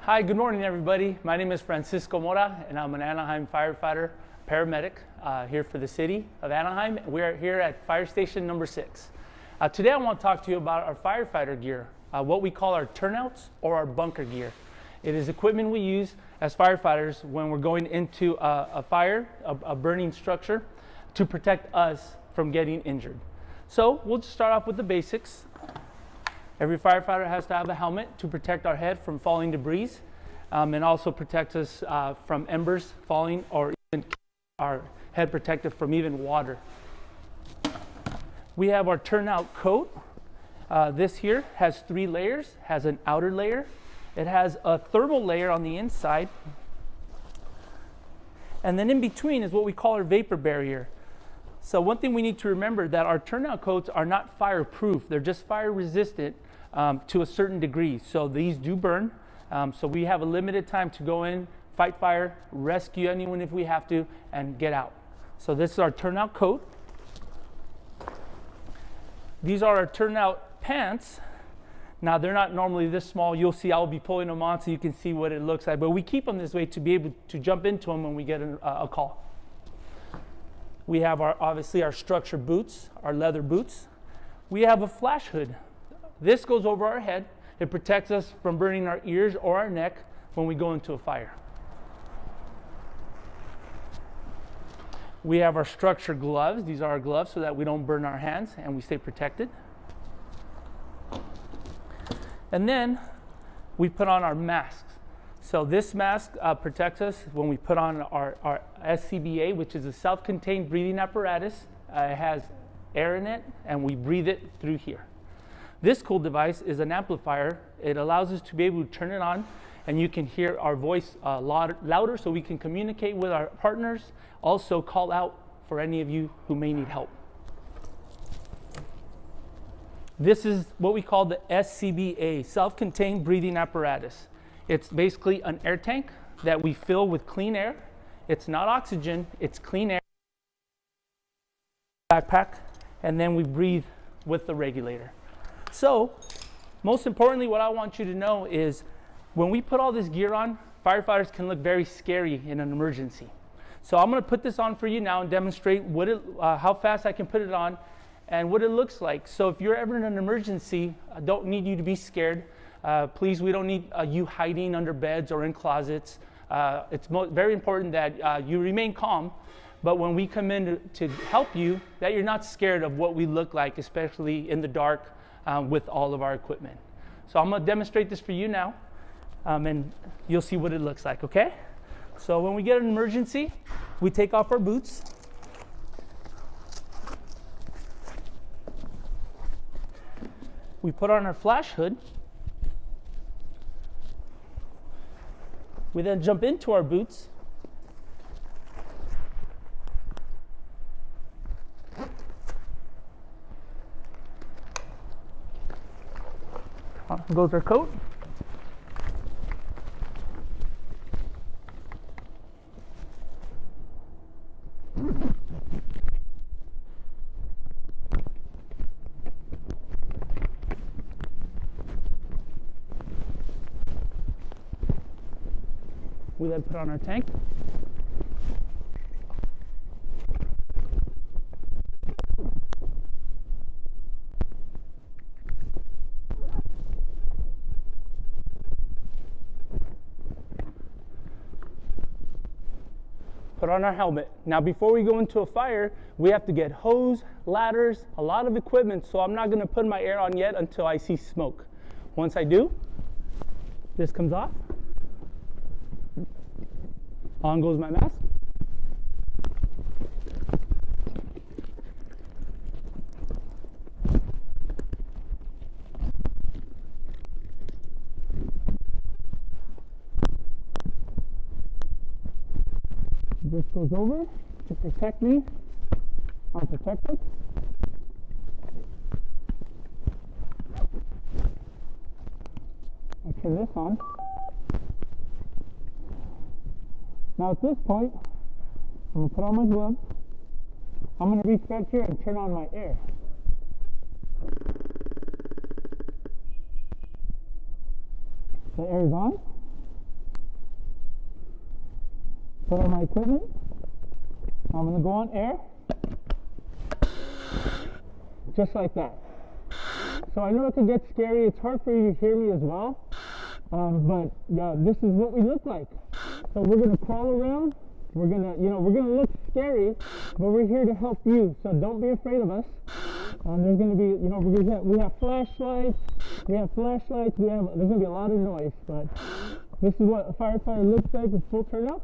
Hi, good morning everybody. My name is Francisco Mora and I'm an Anaheim firefighter, paramedic here for the city of Anaheim. We are here at fire station number 6. Today I want to talk to you about our firefighter gear, what we call our turnouts or our bunker gear. It is equipment we use as firefighters when we're going into a fire, a burning structure, to protect us from getting injured. So we'll just start off with the basics. Every firefighter has to have a helmet to protect our head from falling debris and also protect us from embers falling, or even our head protected from even water. We have our Turnout Coat. This here has 3 layers, has an outer layer. It has a thermal layer on the inside. And then in between is what we call our vapor barrier. So one thing we need to remember that our turnout coats are not fireproof. They're just fire resistant to a certain degree. So these do burn. So we have a limited time to go in, fight fire, rescue anyone if we have to, and get out. So this is our turnout coat. These are our turnout pants. Now they're not normally this small. You'll see I'll be pulling them on so you can see what it looks like. But we keep them this way to be able to jump into them when we get a call. We have obviously our structure boots, our leather boots. We have a flash hood. This goes over our head. It protects us from burning our ears or our neck when we go into a fire. We have our structure gloves. These are our gloves so that we don't burn our hands and we stay protected. And then we put on our masks. So this mask protects us when we put on our Scba, which is a self-contained breathing apparatus. It has air in it, and we breathe it through here. This cool device is an amplifier. It allows us to be able to turn it on, and you can hear our voice louder so we can communicate with our partners, also call out for any of you who may need help. This is what we call the Scba, self-contained breathing apparatus. It's basically an air tank that we fill with clean air. It's not oxygen, it's clean air. Backpack, and then we breathe with the regulator. So, most importantly, what I want you to know is when we put all this gear on, firefighters can look very scary in an emergency. So I'm going to put this on for you now and demonstrate how fast I can put it on and what it looks like. So if you're ever in an emergency, I don't need you to be scared. Please, we don't need you hiding under beds or in closets. It's very important that you remain calm, but when we come in to help you, that you're not scared of what we look like, especially in the dark with all of our equipment. So I'm going to demonstrate this for you now, and you'll see what it looks like, okay? So when we get an emergency, we take off our boots. We put on our flash hood. We then jump into our boots. On goes our coat. We then put on our tank. Put on our helmet. Now before we go into a fire, we have to get hose, ladders, a lot of equipment, so I'm not going to put my air on yet until I see smoke. Once I do, this comes off. On goes my mask. This goes over to protect me. I'm protected. I turn this on. Now at this point, I'm going to put on my gloves. I'm going to reach back here and turn on my air. The air is on. put on my equipment. I'm gonna go on air. Just like that. So I know it can get scary. It's hard for you to hear me as well. But yeah, this is what we look like. So we're gonna crawl around. We're gonna, we're gonna look scary, but we're here to help you. So don't be afraid of us. There's gonna be, we have flashlights. There's gonna be a lot of noise, but this is what a firefighter looks like with full turnouts.